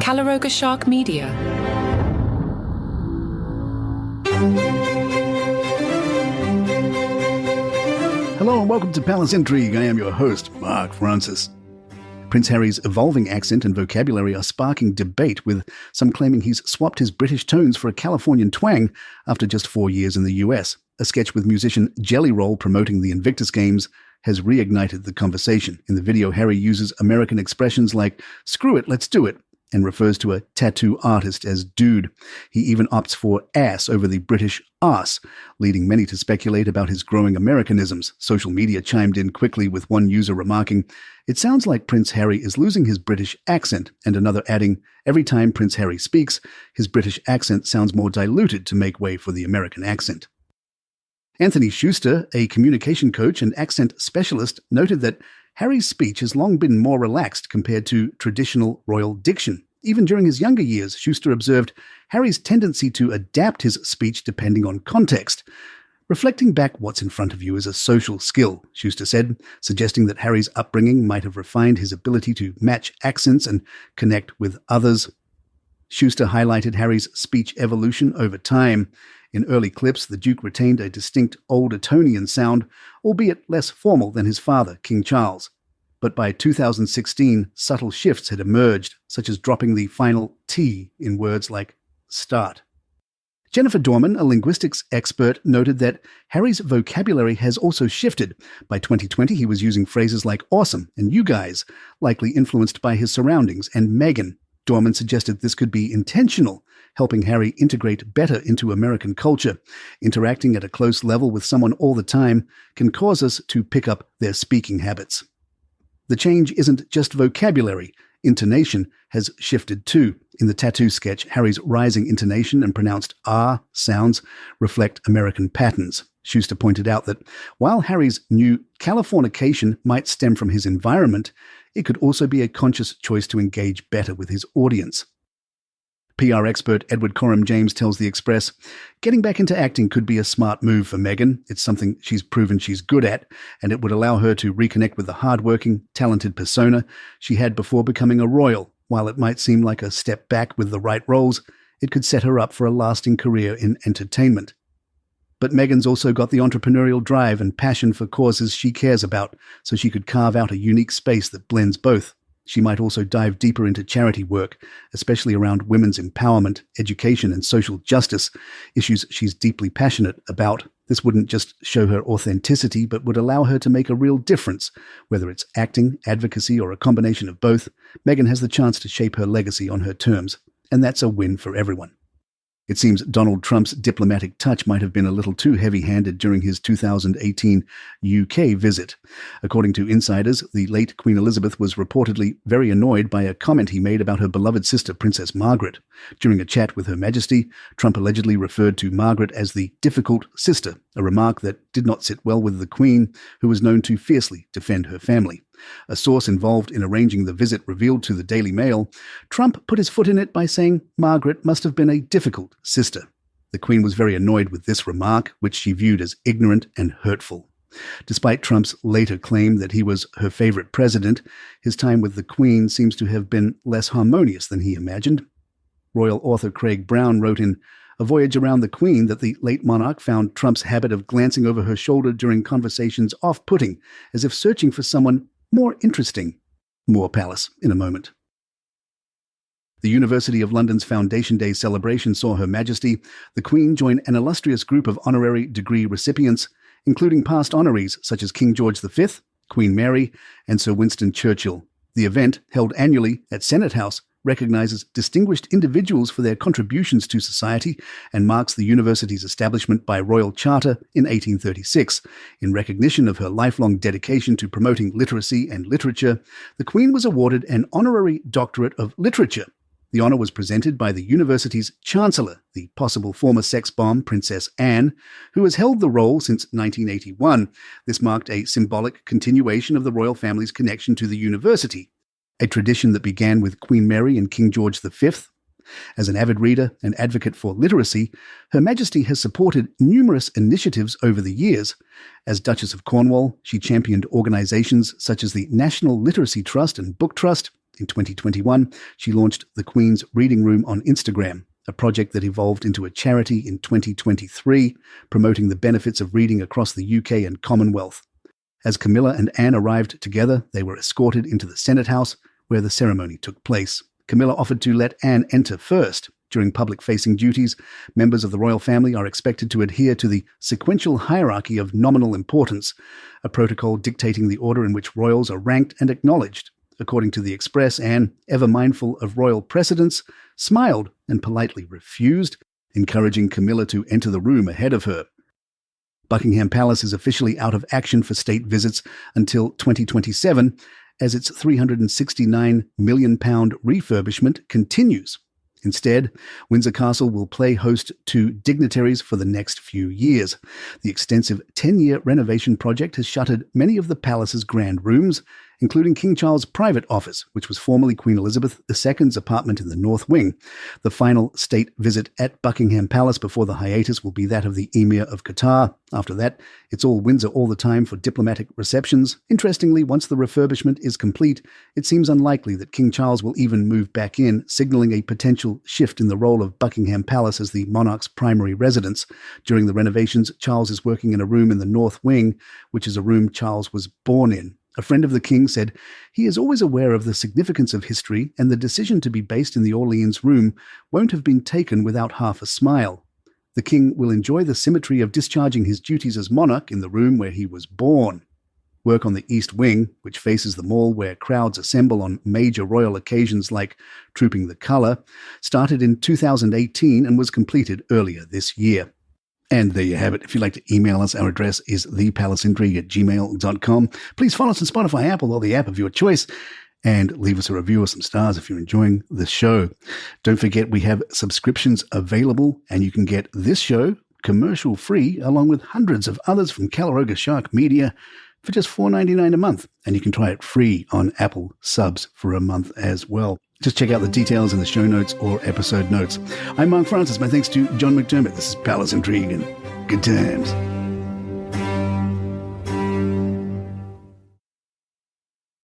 Calaroga Shark Media. Hello and welcome to Palace Intrigue. I am your host, Mark Francis. Prince Harry's evolving accent and vocabulary are sparking debate, with some claiming he's swapped his British tones for a Californian twang after just 4 years in the US. A sketch with musician Jelly Roll promoting the Invictus Games has reignited the conversation. In the video, Harry uses American expressions like, "Screw it, let's do it," and refers to a tattoo artist as dude. He even opts for ass over the British arse, leading many to speculate about his growing Americanisms. Social media chimed in quickly, with one user remarking, "It sounds like Prince Harry is losing his British accent," and another adding, "Every time Prince Harry speaks, his British accent sounds more diluted to make way for the American accent." Anthony Schuster, a communication coach and accent specialist, noted that Harry's speech has long been more relaxed compared to traditional royal diction. Even during his younger years, Schuster observed Harry's tendency to adapt his speech depending on context. "Reflecting back, what's in front of you is a social skill," Schuster said, suggesting that Harry's upbringing might have refined his ability to match accents and connect with others. Schuster highlighted Harry's speech evolution over time. In early clips, the Duke retained a distinct Old Etonian sound, albeit less formal than his father, King Charles. But by 2016, subtle shifts had emerged, such as dropping the final T in words like start. Jennifer Dorman, a linguistics expert, noted that Harry's vocabulary has also shifted. By 2020, he was using phrases like awesome and you guys, likely influenced by his surroundings, and Meghan. Dorman suggested this could be intentional, helping Harry integrate better into American culture. Interacting at a close level with someone all the time can cause us to pick up their speaking habits. The change isn't just vocabulary. Intonation has shifted too. In the tattoo sketch, Harry's rising intonation and pronounced R sounds reflect American patterns. Schuster pointed out that while Harry's new Californication might stem from his environment, it could also be a conscious choice to engage better with his audience. PR expert Edward Coram James tells The Express, "Getting back into acting could be a smart move for Meghan. It's something she's proven she's good at, and it would allow her to reconnect with the hardworking, talented persona she had before becoming a royal. While it might seem like a step back with the right roles, it could set her up for a lasting career in entertainment." But Meghan's also got the entrepreneurial drive and passion for causes she cares about, so she could carve out a unique space that blends both. She might also dive deeper into charity work, especially around women's empowerment, education, and social justice, issues she's deeply passionate about. This wouldn't just show her authenticity, but would allow her to make a real difference. Whether it's acting, advocacy, or a combination of both, Meghan has the chance to shape her legacy on her terms, and that's a win for everyone. It seems Donald Trump's diplomatic touch might have been a little too heavy-handed during his 2018 UK visit. According to insiders, the late Queen Elizabeth was reportedly very annoyed by a comment he made about her beloved sister, Princess Margaret. During a chat with Her Majesty, Trump allegedly referred to Margaret as the difficult sister, a remark that did not sit well with the Queen, who was known to fiercely defend her family. A source involved in arranging the visit revealed to the Daily Mail, Trump put his foot in it by saying Margaret must have been a difficult sister. The Queen was very annoyed with this remark, which she viewed as ignorant and hurtful. Despite Trump's later claim that he was her favorite president, his time with the Queen seems to have been less harmonious than he imagined. Royal author Craig Brown wrote in A Voyage Around the Queen that the late monarch found Trump's habit of glancing over her shoulder during conversations off-putting, as if searching for someone more interesting. More Palace in a moment. The University of London's Foundation Day celebration saw Her Majesty, the Queen, join an illustrious group of honorary degree recipients, including past honorees such as King George V, Queen Mary, and Sir Winston Churchill. The event, held annually at Senate House, recognizes distinguished individuals for their contributions to society and marks the university's establishment by royal charter in 1836. In recognition of her lifelong dedication to promoting literacy and literature, the Queen was awarded an honorary doctorate of literature. The honor was presented by the university's chancellor, the possible former sex bomb Princess Anne, who has held the role since 1981. This marked a symbolic continuation of the royal family's connection to the university, a tradition that began with Queen Mary and King George V. As an avid reader and advocate for literacy, Her Majesty has supported numerous initiatives over the years. As Duchess of Cornwall, she championed organizations such as the National Literacy Trust and Book Trust, In 2021, she launched the Queen's Reading Room on Instagram, a project that evolved into a charity in 2023, promoting the benefits of reading across the UK and Commonwealth. As Camilla and Anne arrived together, they were escorted into the Senate House, where the ceremony took place. Camilla offered to let Anne enter first. During public-facing duties, members of the royal family are expected to adhere to the sequential hierarchy of nominal importance, a protocol dictating the order in which royals are ranked and acknowledged. According to the Express, Anne, ever mindful of royal precedents, smiled and politely refused, encouraging Camilla to enter the room ahead of her. Buckingham Palace is officially out of action for state visits until 2027, as its £369 million refurbishment continues. Instead, Windsor Castle will play host to dignitaries for the next few years. The extensive 10-year renovation project has shuttered many of the palace's grand rooms, including King Charles' private office, which was formerly Queen Elizabeth II's apartment in the North Wing. The final state visit at Buckingham Palace before the hiatus will be that of the Emir of Qatar. After that, it's all Windsor all the time for diplomatic receptions. Interestingly, once the refurbishment is complete, it seems unlikely that King Charles will even move back in, signaling a potential shift in the role of Buckingham Palace as the monarch's primary residence. During the renovations, Charles is working in a room in the North Wing, which is a room Charles was born in. A friend of the king said, "He is always aware of the significance of history, and the decision to be based in the Orleans room won't have been taken without half a smile. The king will enjoy the symmetry of discharging his duties as monarch in the room where he was born." Work on the East Wing, which faces the Mall where crowds assemble on major royal occasions like Trooping the Colour, started in 2018 and was completed earlier this year. And there you have it. If you'd like to email us, our address is thepalaceintrigue@gmail.com. Please follow us on Spotify, Apple, or the app of your choice, and leave us a review or some stars if you're enjoying the show. Don't forget, we have subscriptions available, and you can get this show commercial-free, along with hundreds of others from Calaroga Shark Media, for just $4.99 a month. And you can try it free on Apple subs for a month as well. Just check out the details in the show notes or episode notes. I'm Mark Francis. My thanks to John McDermott. This is Palace Intrigue, and good times.